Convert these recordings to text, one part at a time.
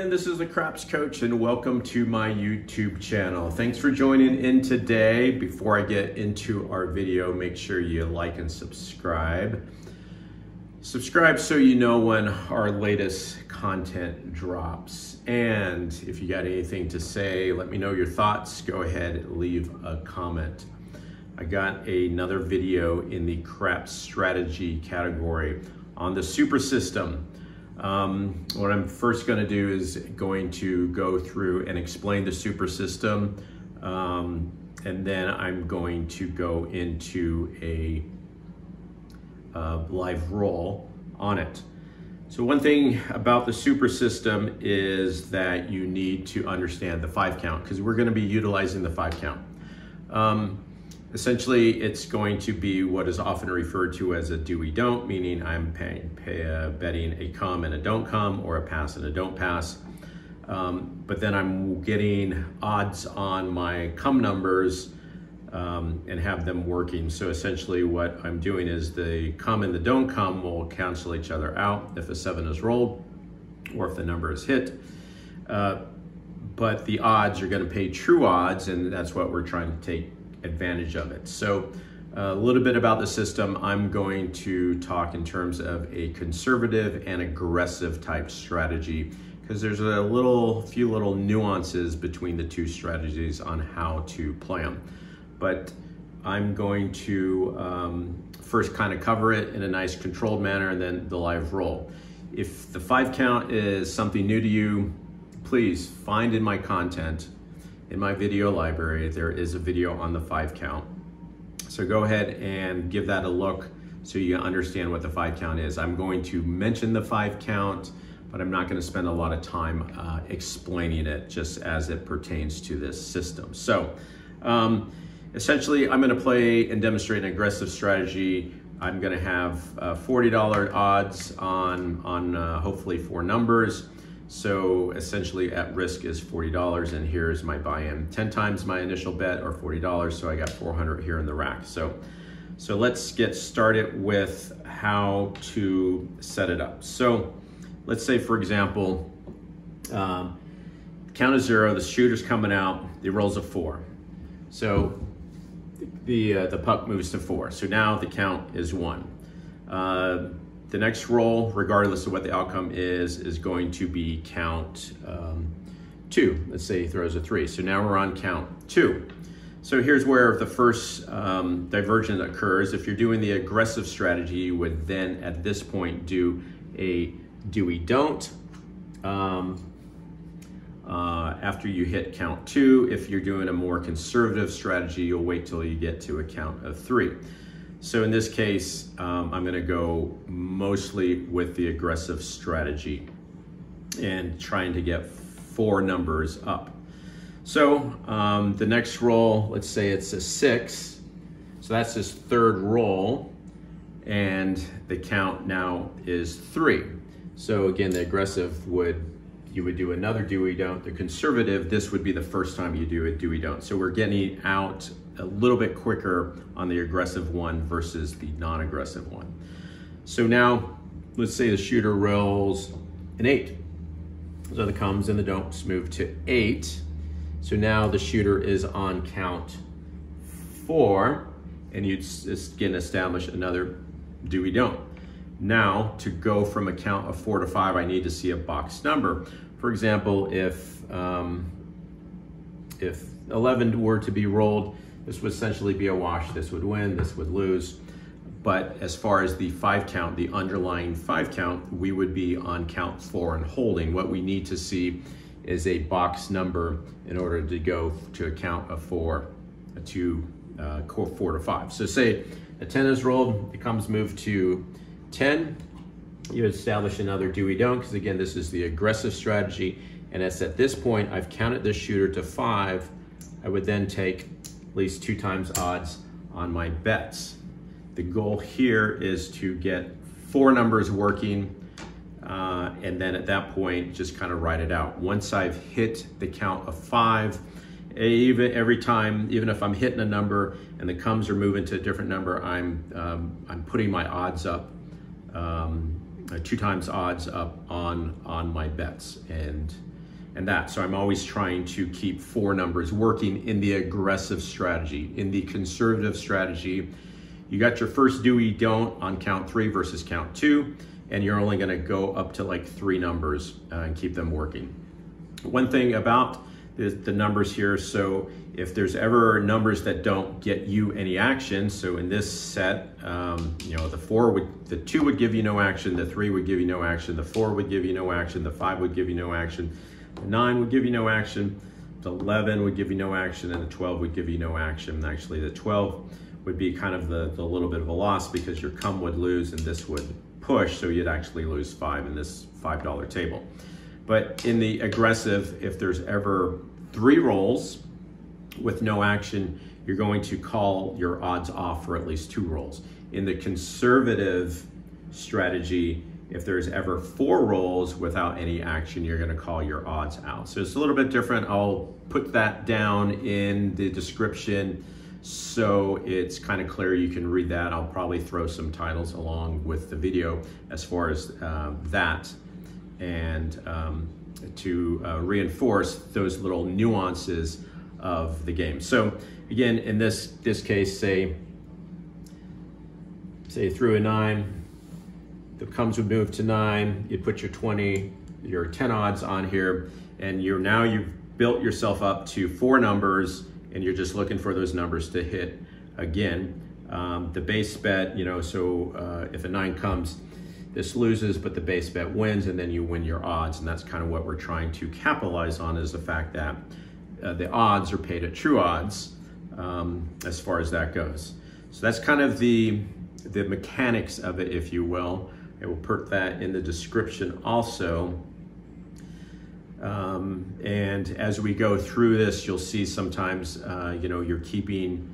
everyone, this is the Craps Coach and welcome to my YouTube channel. Thanks for joining in today. Before I get into our video, make sure you like and subscribe. Subscribe so you know when our latest content drops. And if you got anything to say, let me know your thoughts. Go ahead, leave a comment. I got another video in the Craps strategy category on the super system. What I'm first going to do is going to go through and explain the super system, and then I'm going to go into a live roll on it. So one thing about the super system is that you need to understand the 5 count, because we're going to be utilizing the 5 count. Essentially, it's going to be what is often referred to as a do-we-don't, meaning I'm betting a come and a don't come, or a pass and a don't pass. But then I'm getting odds on my come numbers and have them working. So essentially what I'm doing is the come and the don't come will cancel each other out if a 7 is rolled or if the number is hit. But the odds are going to pay true odds, and that's what we're trying to take advantage of it. So a little bit about the system. I'm going to talk in terms of a conservative and aggressive type strategy, because there's a few little nuances between the two strategies on how to play them. But I'm going to first kind of cover it in a nice controlled manner, and then the live roll. If the 5 count is something new to you, please find in my content, in my video library, there is a video on the 5 count. So go ahead and give that a look so you understand what the 5 count is. I'm going to mention the 5 count, but I'm not going to spend a lot of time explaining it just as it pertains to this system. So essentially, I'm going to play and demonstrate an aggressive strategy. I'm going to have $40 odds on hopefully 4 numbers. So essentially at risk is $40, and here's my buy-in. 10 times my initial bet, or $40, so I got 400 here in the rack. So let's get started with how to set it up. So let's say, for example, count of 0, the shooter's coming out, he rolls a 4. So the puck moves to 4. So now the count is 1. The next roll, regardless of what the outcome is going to be count 2. Let's say he throws a 3. So now we're on count 2. So here's where the first divergence occurs. If you're doing the aggressive strategy, you would then at this point do a do-we-don't after you hit count 2. If you're doing a more conservative strategy, you'll wait till you get to a count of 3. So in this case, I'm going to go mostly with the aggressive strategy and trying to get 4 numbers up. So the next roll, let's say it's a 6. So that's his 3rd roll, and the count now is 3. So again, the aggressive you would do another do-we-don't. The conservative, this would be the first time you do a do-we-don't. So we're getting out a little bit quicker on the aggressive one versus the non-aggressive one. So now, let's say the shooter rolls an 8. So the comes and the don'ts move to 8. So now the shooter is on count 4, and you'd again establish another do-we-don't. Now, to go from a count of 4 to 5, I need to see a box number. For example, if 11 were to be rolled, this would essentially be a wash. This would win, this would lose. But as far as the 5 count, the underlying 5 count, we would be on count 4 and holding. What we need to see is a box number in order to go to a count of 4 to 4 to 5. So say a 10 is rolled, it comes moved to 10. You establish another do-we-don't, because again, this is the aggressive strategy. And it's at this point, I've counted this shooter to 5. I would then take at least 2 times odds on my bets. The goal here is to get 4 numbers working, and then at that point, just kind of write it out. Once I've hit the count of 5, every time, even if I'm hitting a number and the comes are moving to a different number, I'm putting my odds up, 2 times odds up on my bets, and and that. So I'm always trying to keep 4 numbers working in the aggressive strategy. In the conservative strategy, you got your first do, don't on count 3 versus count 2, and you're only gonna go up to like 3 numbers and keep them working. One thing about the numbers here, so if there's ever numbers that don't get you any action, so in this set, you know, the 2 would give you no action, the 3 would give you no action, the 4 would give you no action, the 5 would give you no action, the 9 would give you no action, the 11 would give you no action, and the 12 would give you no action. Actually, the 12 would be kind of the little bit of a loss because your come would lose and this would push, so you'd actually lose 5 in this $5 table. But in the aggressive, if there's ever 3 rolls with no action, you're going to call your odds off for at least 2 rolls. In the conservative strategy, if there's ever 4 rolls without any action, you're gonna call your odds out. So it's a little bit different. I'll put that down in the description so it's kind of clear. You can read that. I'll probably throw some titles along with the video as far as that, and to reinforce those little nuances of the game. So again, in this case, say through a 9, the comes would move to 9, you put your 20, your 10 odds on here, and you've built yourself up to 4 numbers, and you're just looking for those numbers to hit again. The base bet, you know, so if a 9 comes, this loses, but the base bet wins, and then you win your odds, and that's kind of what we're trying to capitalize on, is the fact that the odds are paid at true odds as far as that goes. So that's kind of the mechanics of it, if you will. I will put that in the description also. And as we go through this, you'll see sometimes, you know, you're keeping,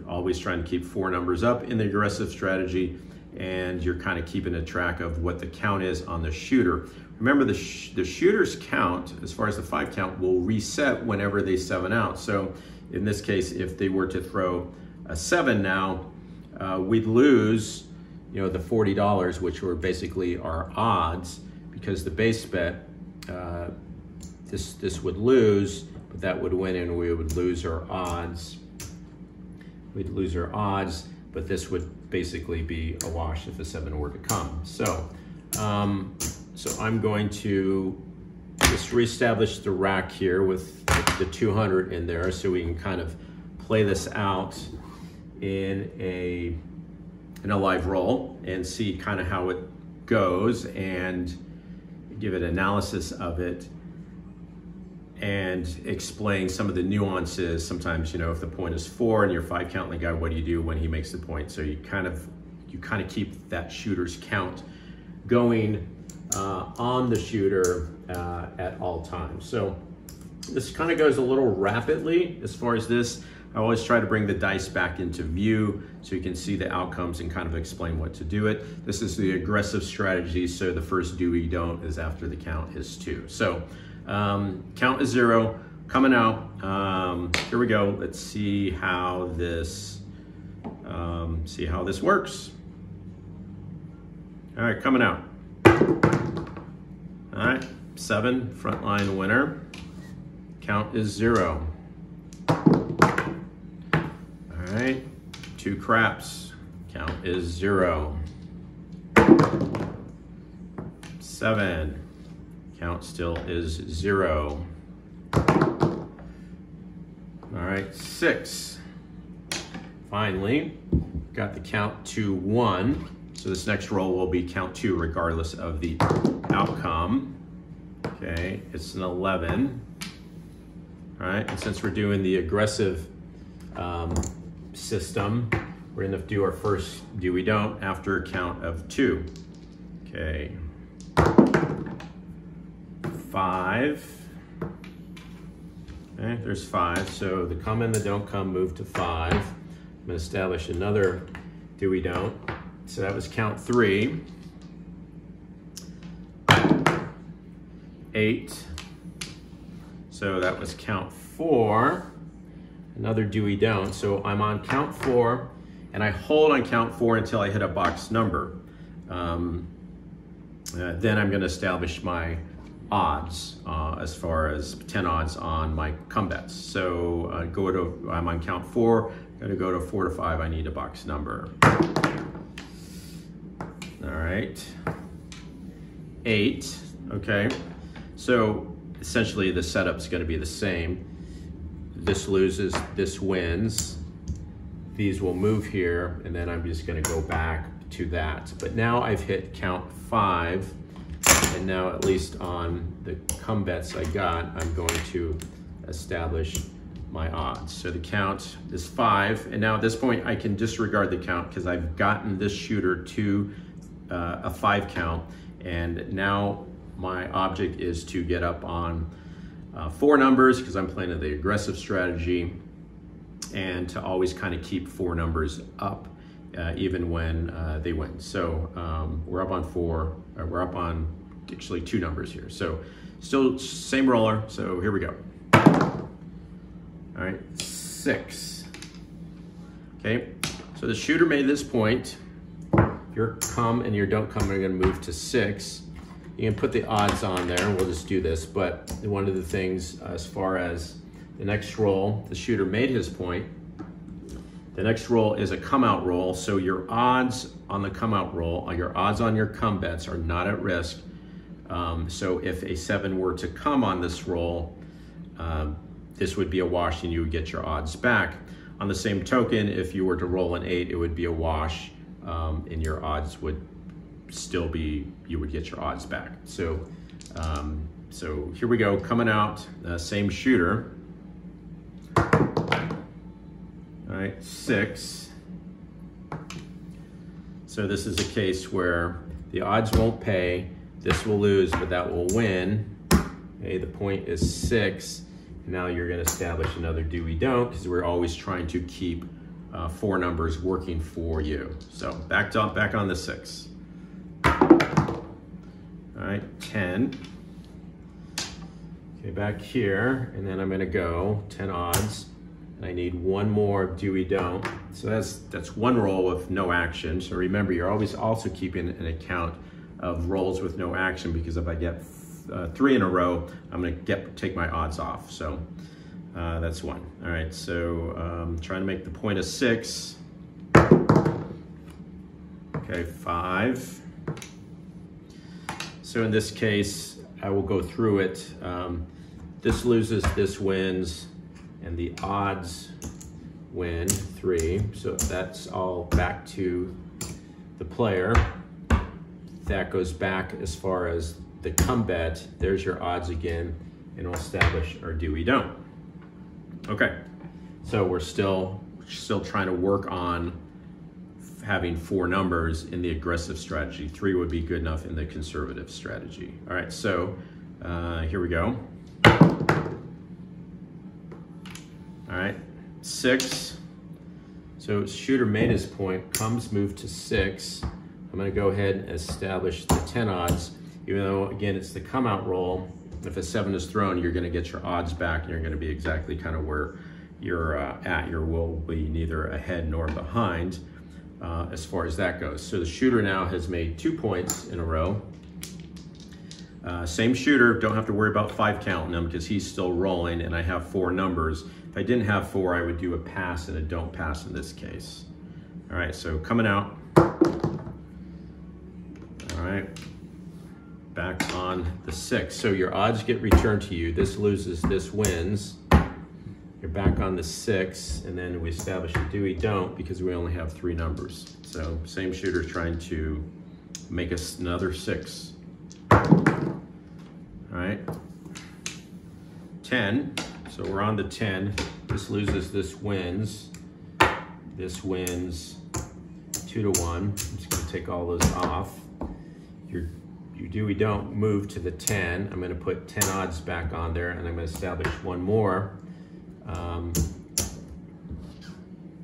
always trying to keep 4 numbers up in the aggressive strategy, and you're kind of keeping a track of what the count is on the shooter. Remember, the shooter's count, as far as the 5 count, will reset whenever they 7 out. So in this case, if they were to throw a 7 now, we'd lose, you know, the $40, which were basically our odds, because the base bet, this would lose, but that would win, and we would lose our odds. We'd lose our odds, but this would basically be a wash if a 7 were to come. So, so I'm going to just reestablish the rack here with the 200 in there, so we can kind of play this out in a live roll and see kind of how it goes, and give an analysis of it and explain some of the nuances. Sometimes, you know, if the point is 4 and you're 5 counting the guy, what do you do when he makes the point? So you kind of keep that shooter's count going on the shooter at all times. So this kind of goes a little rapidly as far as this. I always try to bring the dice back into view so you can see the outcomes and kind of explain what to do it. This is the aggressive strategy, so the first do we don't is after the count is 2. So count is 0, coming out. Here we go. Let's see how this works. All right, coming out. All right, 7, frontline winner. Count is 0. All right, 2 craps. Count is 0. 7. Count still is 0. All right, 6. Finally, got the count to 1. So this next roll will be count 2 regardless of the outcome. Okay, it's an 11. All right, and since we're doing the aggressive system, we're gonna do our first do we don't after a count of 2. Okay. 5. Okay, there's 5. So the come and the don't come move to 5. I'm gonna establish another do we don't. So that was count 3. 8. So that was count 4. Another do we don't. So I'm on count 4, and I hold on count 4 until I hit a box number. Then I'm going to establish my odds as far as 10 odds on my come bets. So I'm on count 4, gotta go to 4 to 5, I need a box number. All right, 8, okay. So essentially the setup's gonna be the same. This loses, this wins. These will move here, and then I'm just gonna go back to that. But now I've hit count 5, and now at least on the come bets I got, I'm going to establish my odds. So the count is 5, and now at this point I can disregard the count because I've gotten this shooter to a 5 count, and now my object is to get up on 4 numbers because I'm playing the aggressive strategy, and to always kind of keep 4 numbers up even when they win. So we're up on 4, we're up on actually 2 numbers here. So still same roller, so here we go. All right, 6. Okay, so the shooter made this point. Your come and your don't come are gonna move to 6. You can put the odds on there, and we'll just do this, but one of the things as far as the next roll, the shooter made his point. The next roll is a come out roll, so your odds on the come out roll, your odds on your come bets are not at risk. So if a 7 were to come on this roll, this would be a wash and you would get your odds back. On the same token, if you were to roll an 8, it would be a wash and your odds would still be, you would get your odds back. So, so here we go, coming out, same shooter. All right, 6. So this is a case where the odds won't pay, this will lose, but that will win. Okay, the point is 6. Now you're gonna establish another do-we-don't because we're always trying to keep 4 numbers working for you. So back on the 6. All right, 10. Okay, back here, and then I'm gonna go 10 odds. And I need 1 more do-we-don't. So that's 1 roll with no action. So remember, you're always also keeping an account of rolls with no action, because if I get 3 in a row, I'm gonna take my odds off. So that's 1. All right, so trying to make the point of 6. Okay, 5. So in this case, I will go through it. This loses, this wins, and the odds win 3. So that's all back to the player. That goes back as far as the come bet. There's your odds again, and we'll establish our do-we-don't. Okay, so we're still trying to work on having 4 numbers in the aggressive strategy. 3 would be good enough in the conservative strategy. All right, so here we go. All right, 6. So shooter made his point, comes moved to 6. I'm gonna go ahead and establish the 10 odds, even though, again, it's the come out roll. If a 7 is thrown, you're gonna get your odds back, and you're gonna be exactly kind of where you're at. Your will be neither ahead nor behind as far as that goes. So the shooter now has made 2 points in a row. Same shooter, don't have to worry about 5 counting them because he's still rolling, and I have 4 numbers. If I didn't have 4, I would do a pass and a don't pass in this case. All right, so coming out. All right, back on the 6. So your odds get returned to you. This loses, this wins. You're back on the 6, and then we establish a do-we-don't because we only have 3 numbers. So same shooter trying to make us another 6. All right, 10. So we're on the 10. This loses, this wins. This wins 2 to 1. I'm just gonna take all those off. You do-we-don't move to the 10. I'm gonna put 10 odds back on there, and I'm gonna establish 1 more.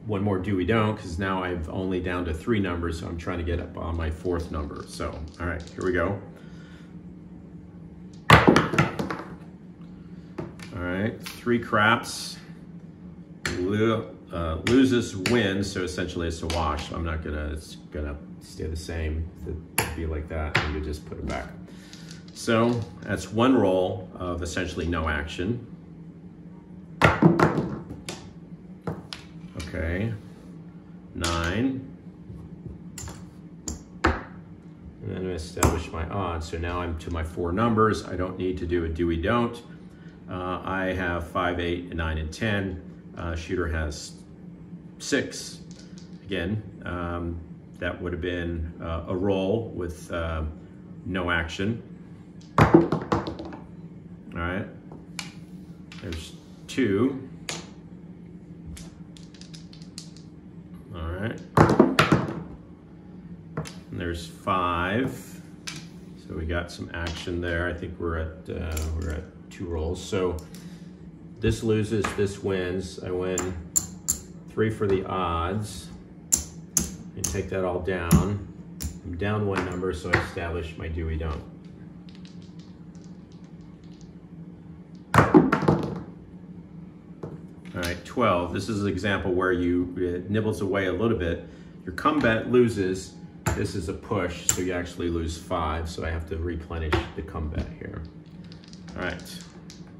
One more do-we-don't, because now I'm only down to 3 numbers, so I'm trying to get up on my 4th number. So, all right, here we go. All right, 3 craps. Loses, wins, so essentially it's a wash. I'm not gonna, it's gonna stay the same. It'd be like that, and you just put it back. So that's one roll of essentially no action. Okay, 9. And then I'm going to establish my odds. So now I'm to my 4 numbers. I don't need to do a do-we-don't. I have 5, 8, 9, and 10. Shooter has 6. Again, that would have been a roll with no action. All right, there's 2. All right, and there's 5. So we got some action there. I think we're at 2 rolls. So this loses, this wins. I win 3 for the odds. And take that all down. I'm down 1 number, so I establish my do-we-don't. All right, 12. This is an example where it nibbles away a little bit. Your come bet loses. This is a push, so you actually lose 5, so I have to replenish the come bet here. All right,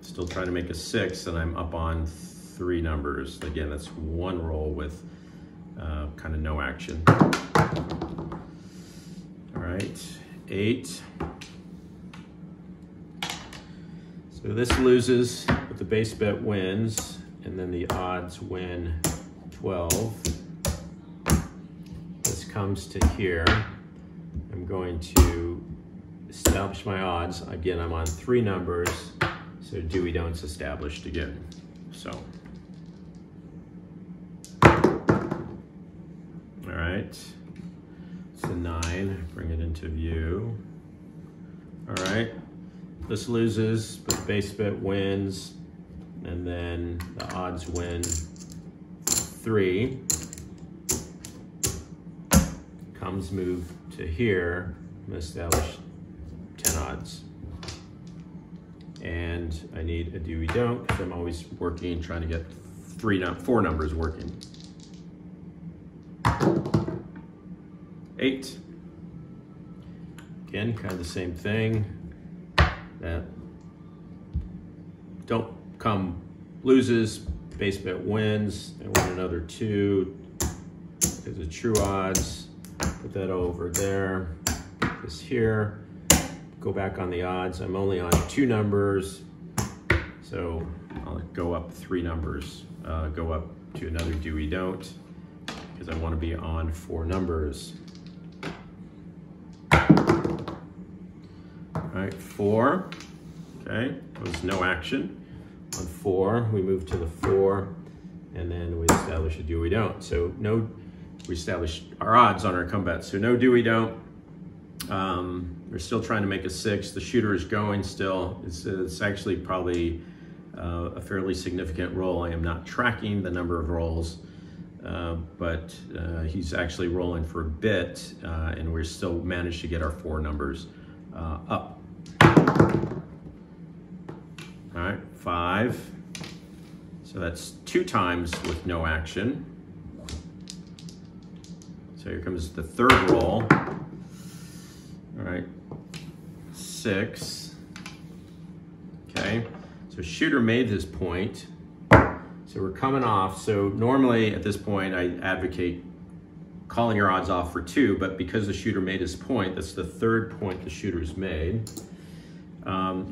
still trying to make a 6, and I'm up on 3 numbers. Again, that's 1 roll with kind of no action. All right, 8. So this loses, but the base bet wins, and then the odds win 12. This comes to here. I'm going to establish my odds. Again, I'm on 3 numbers, so do-we-don't's established again. So, all right, it's a 9, bring it into view. All right, this loses, but the base bet wins, and then the odds win 3. Comes move to here, I'm gonna establish 10 odds. And I need a do-we-don't, because I'm always working, trying to get 4 numbers working. 8. Again, kind of the same thing. That don't come loses, base bet wins. I want another 2. There's a true odds. Put that over there. This here. Go back on the odds. I'm only on 2 numbers, so I'll go up 3 numbers. Go up to another do-we-don't, because I want to be on 4 numbers. All right, 4. Okay, was no action. On 4, we move to the 4, and then we establish a do-we-don't. So we establish our odds on our come bet. So no do-we-don't. We're still trying to make a 6. The shooter is going still. It's actually probably a fairly significant roll. I am not tracking the number of rolls, but he's actually rolling for a bit, and we're still managed to get our 4 numbers up. All right, 5. So that's 2 times with no action. So here comes the 3rd roll. All right, 6. Okay, so shooter made his point. So we're coming off. So normally at this point, I advocate calling your odds off for 2, but because the shooter made his point, that's the 3rd point the shooter's made.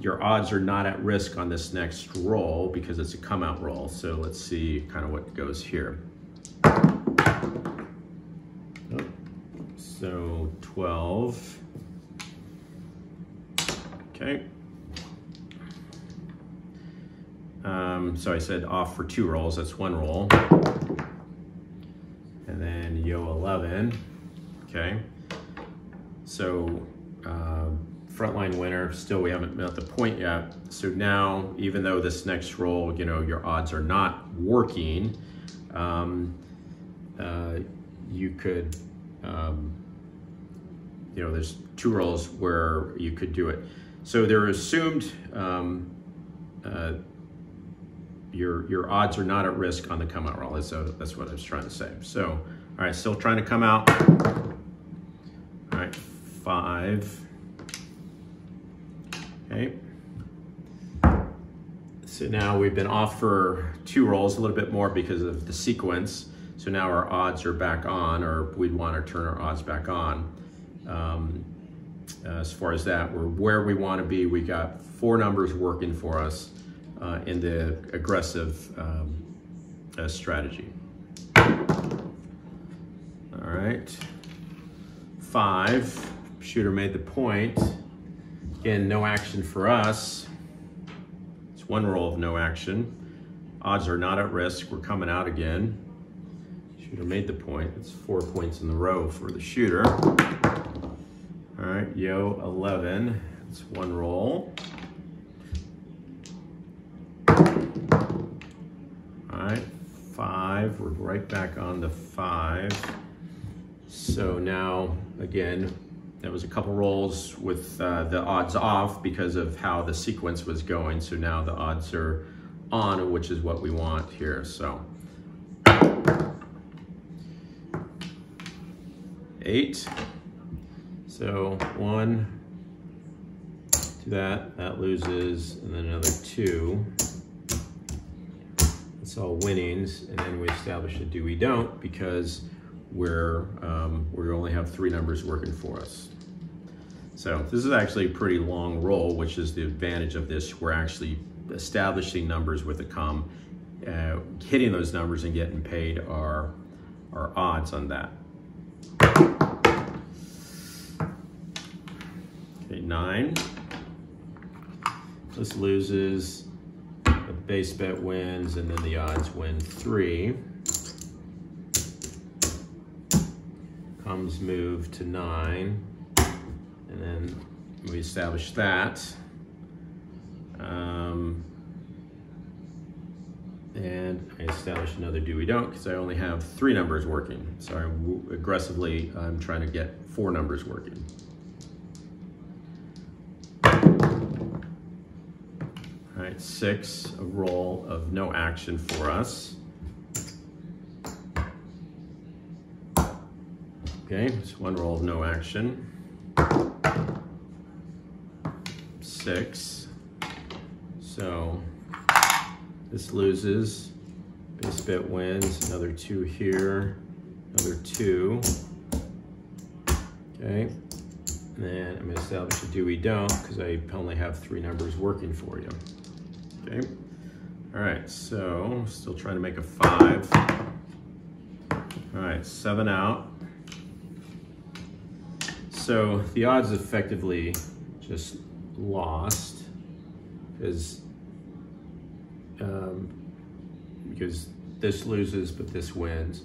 Your odds are not at risk on this next roll because it's a come out roll. So let's see kind of what goes here. So 12. Okay. So I said off for 2 rolls, that's 1 roll. And then yo 11, okay. So frontline winner, still we haven't met the point yet. So now, even though this next roll, you know, your odds are not working, you could, you know, there's 2 rolls where you could do it. So they're assumed, your odds are not at risk on the come out roll. So that's what I was trying to say. So, all right, still trying to come out. All right, 5. Okay. So now we've been off for 2 rolls, a little bit more because of the sequence. So now our odds are back on, or we'd want to turn our odds back on. As far as that, we're where we want to be. We got 4 numbers working for us in the aggressive strategy. All right, 5, shooter made the point. Again, no action for us. It's 1 roll of no action. Odds are not at risk. We're coming out again. Shooter made the point. It's 4 points in the row for the shooter. All right, yo, 11. It's 1 roll. All right, 5. We're right back on the 5. So now, again, that was a couple rolls with the odds off because of how the sequence was going. So now the odds are on, which is what we want here. So 8. So 1, do that loses, and then another 2. It's all winnings, and then we establish a do we don't because we only have 3 numbers working for us. So this is actually a pretty long roll, which is the advantage of this. We're actually establishing numbers with a com, hitting those numbers and getting paid our odds on that. Okay, 9. This loses, the base bet wins, and then the odds win 3. Comes move to 9, and then we establish that. And I establish another do we don't because I only have 3 numbers working. So I'm trying to get 4 numbers working. All right, 6, a roll of no action for us. Okay, it's 1 roll of no action. 6. So this loses. Base bet wins. Another 2 here. Another 2. Okay. And then I'm going to establish a do we don't because I only have 3 numbers working for you. Okay. All right. So still trying to make a 5. All right. 7 out. So the odds effectively just lost because this loses but this wins.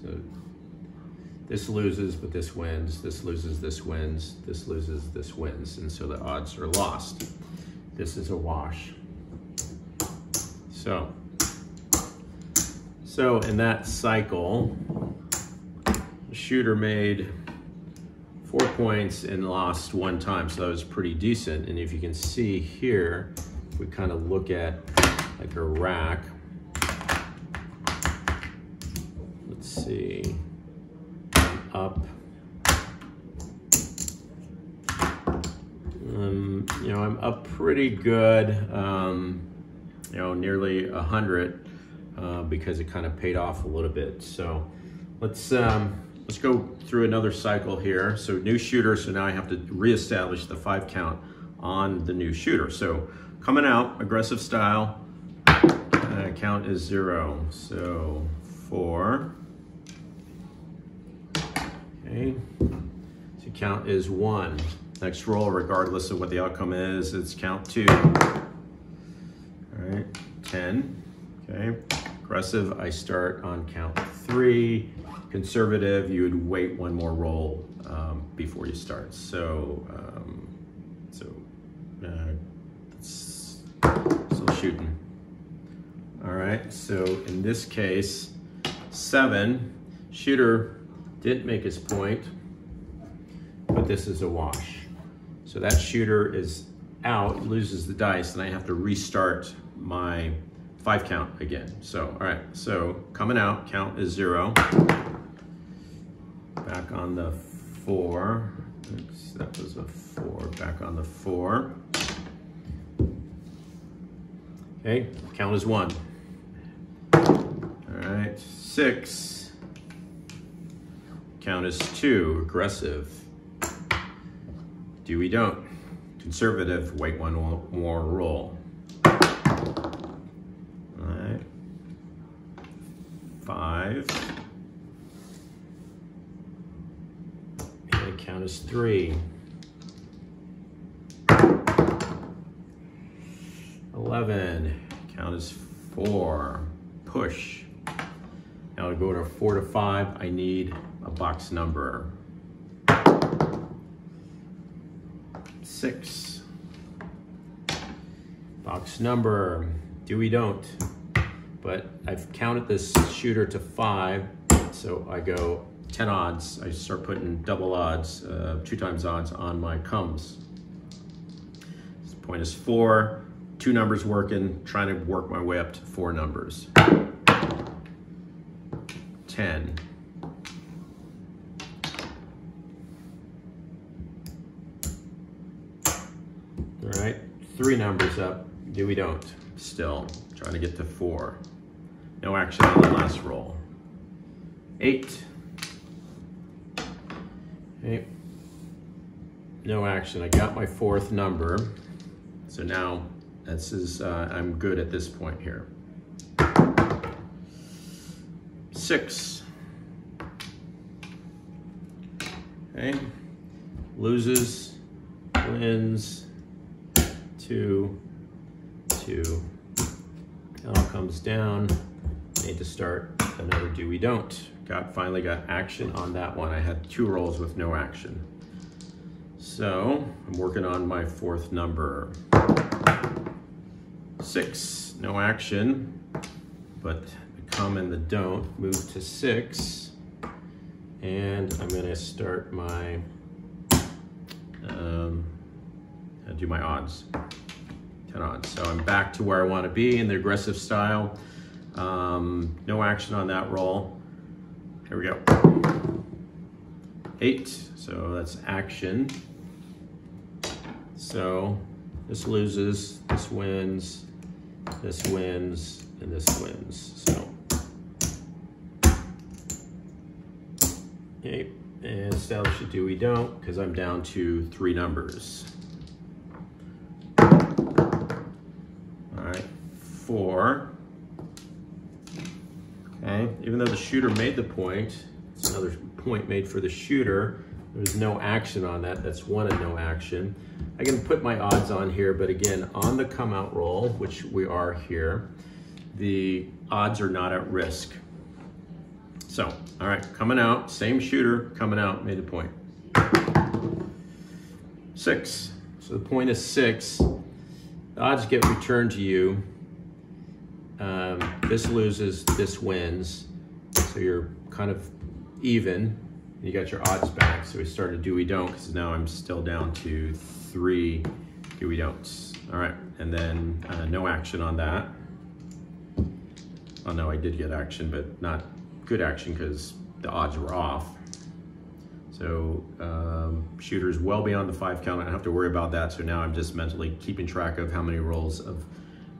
This loses but this wins. This loses, this wins. This loses, this wins. And so the odds are lost. This is a wash. So in that cycle, the shooter made 4 points and lost 1 time, so that was pretty decent. And if you can see here, if we kind of look at like a rack, let's see, up, you know, I'm up pretty good, you know, nearly 100 because it kind of paid off a little bit. So let's go through another cycle here. So new shooter, so now I have to reestablish the 5 count on the new shooter. So coming out, aggressive style, count is 0. So 4. Okay, so count is 1. Next roll, regardless of what the outcome is, it's count 2. All right, 10, okay. Aggressive, I start on count 3. Conservative, you would wait 1 more roll before you start. So, it's still shooting. All right, so in this case, 7, shooter didn't make his point, but this is a wash. So that shooter is out, loses the dice, and I have to restart my 5 count again. So, all right, so coming out, count is 0. Back on the 4. Oops, that was a 4. Back on the 4. Okay, count as 1. All right, 6. Count as 2, aggressive. Do we don't. Conservative, wait one more roll. All right, 5. And count as 3. 11, count as 4, push. Now to go to 4 to 5, I need a box number. 6, box number, do we don't. But I've counted this shooter to 5, so I go 10 odds. I start putting double odds, 2 times odds on my comes. This point is 4. 2 numbers working, trying to work my way up to 4 numbers. 10. All right, 3 numbers up. Do we don't. Still trying to get to 4. No action on the last roll. 8. Okay. No action. I got my 4th number. So now this is, I'm good at this point here. 6. Okay. Loses, wins, 2, 2. It all comes down. Need to start another do we don't. Finally got action on that one. I had 2 rolls with no action. So I'm working on my 4th number. 6, no action, but the come and the don't move to 6. And I'm gonna start my, do my odds, 10 odds. So I'm back to where I wanna be in the aggressive style. No action on that roll. Here we go. 8, so that's action. So this loses, this wins, and this wins, so. Okay, and establish a do we don't, because I'm down to 3 numbers. All right, 4. Okay, even though the shooter made the point, it's another point made for the shooter. There's no action on that. That's 1 and no action. I can put my odds on here, but again, on the come out roll, which we are here, the odds are not at risk. So, all right, coming out, same shooter, coming out, made the point. 6, so the point is 6. The odds get returned to you. This loses, this wins. So you're kind of even. You got your odds back. So we started do we don't, because now I'm still down to 3 do we don'ts. All right, and then no action on that. Oh no, I did get action, but not good action because the odds were off. So shooter's well beyond the 5 count. I don't have to worry about that. So now I'm just mentally keeping track of how many rolls of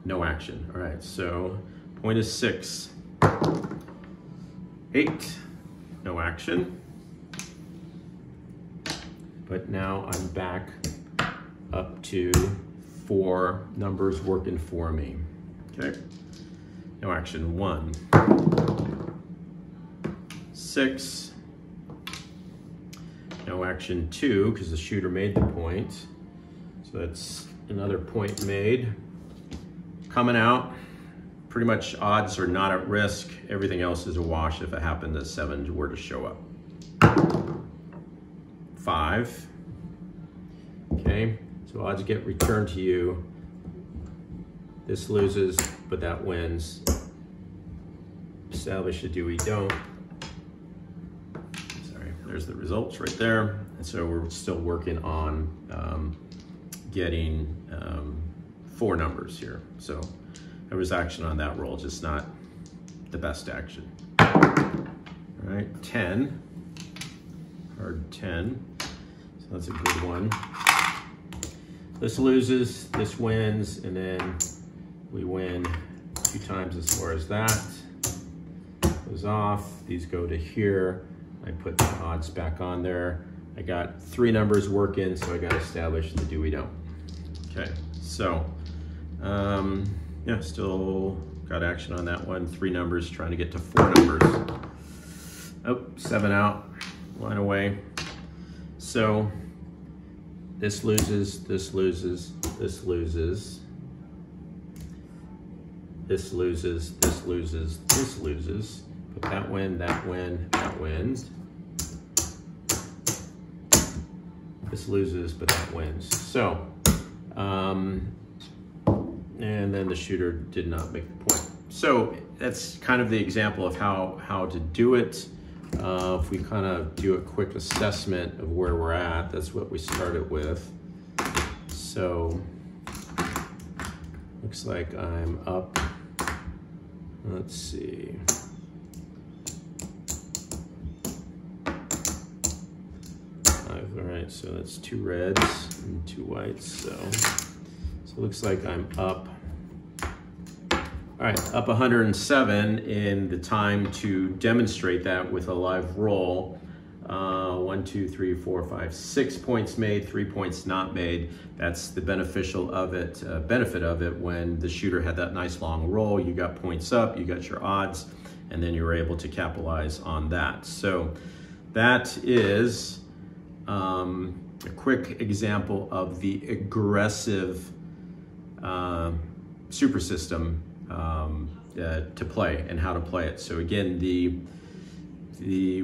no action. All right, so point is 6. 8, no action. But now I'm back up to 4 numbers working for me. Okay, no action. 1, 6, no action. 2, because the shooter made the point. So that's another point made. Coming out, pretty much odds are not at risk. Everything else is a wash if it happened that 7 were to show up. 5, okay, so odds get returned to you. This loses, but that wins. Establish a do we don't. Sorry, there's the results right there. And so we're still working on getting 4 numbers here. So there was action on that roll, just not the best action. All right, 10. Card 10, so that's a good one. This loses, this wins, and then we win 2 times as far as that. Goes off, these go to here. I put the odds back on there. I got 3 numbers working, so I got to establish the do we don't. Okay, so yeah, still got action on that one. 3 numbers, trying to get to 4 numbers. Oh, 7 out, line away. So this loses, this loses, this loses. This loses, this loses, this loses. But that win, that win, that wins. This loses, but that wins. So, and then the shooter did not make the point. So that's kind of the example of how to do it. If we kind of do a quick assessment of where we're at, that's what we started with. So, looks like I'm up. Let's see. All right, so that's 2 reds and 2 whites. So it looks like I'm up. All right, up 107 in the time to demonstrate that with a live roll. 1, 2, 3, 4, 5, 6 points made, 3 points not made. That's the beneficial of it, benefit of it. When the shooter had that nice long roll, you got points up, you got your odds, and then you were able to capitalize on that. So that is a quick example of the aggressive super system to play and how to play it. So again,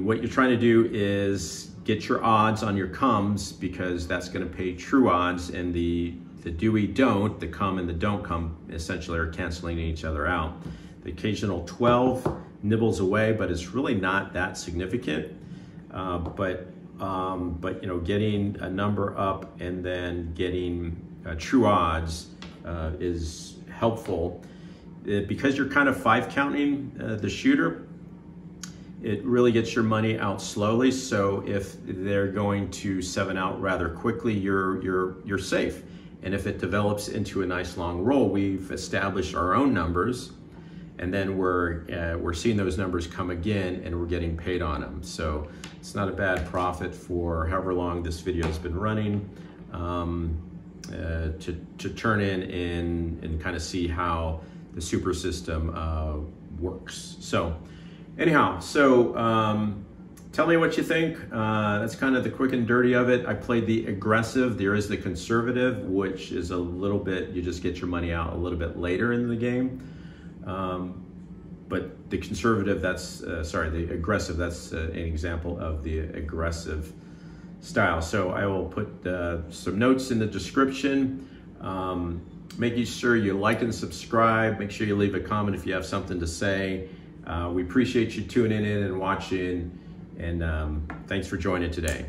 what you're trying to do is get your odds on your comes, because that's going to pay true odds, and the do-we don't, the come and the don't come, essentially are canceling each other out. The occasional 12 nibbles away, but it's really not that significant. But you know, getting a number up and then getting true odds is helpful. Because you're kind of 5 counting the shooter, it really gets your money out slowly. So if they're going to 7 out rather quickly, you're safe. And if it develops into a nice long roll, we've established our own numbers, and then we're seeing those numbers come again, and we're getting paid on them. So it's not a bad profit for however long this video has been running, to turn in and kind of see how the super system works. So anyhow, tell me what you think. That's kind of the quick and dirty of it. I played the aggressive. There is the conservative, which is a little bit, you just get your money out a little bit later in the game. But the conservative, the aggressive, that's an example of the aggressive style. So I will put some notes in the description. Making sure you like and subscribe. Make sure you leave a comment if you have something to say. We appreciate you tuning in and watching, and thanks for joining today.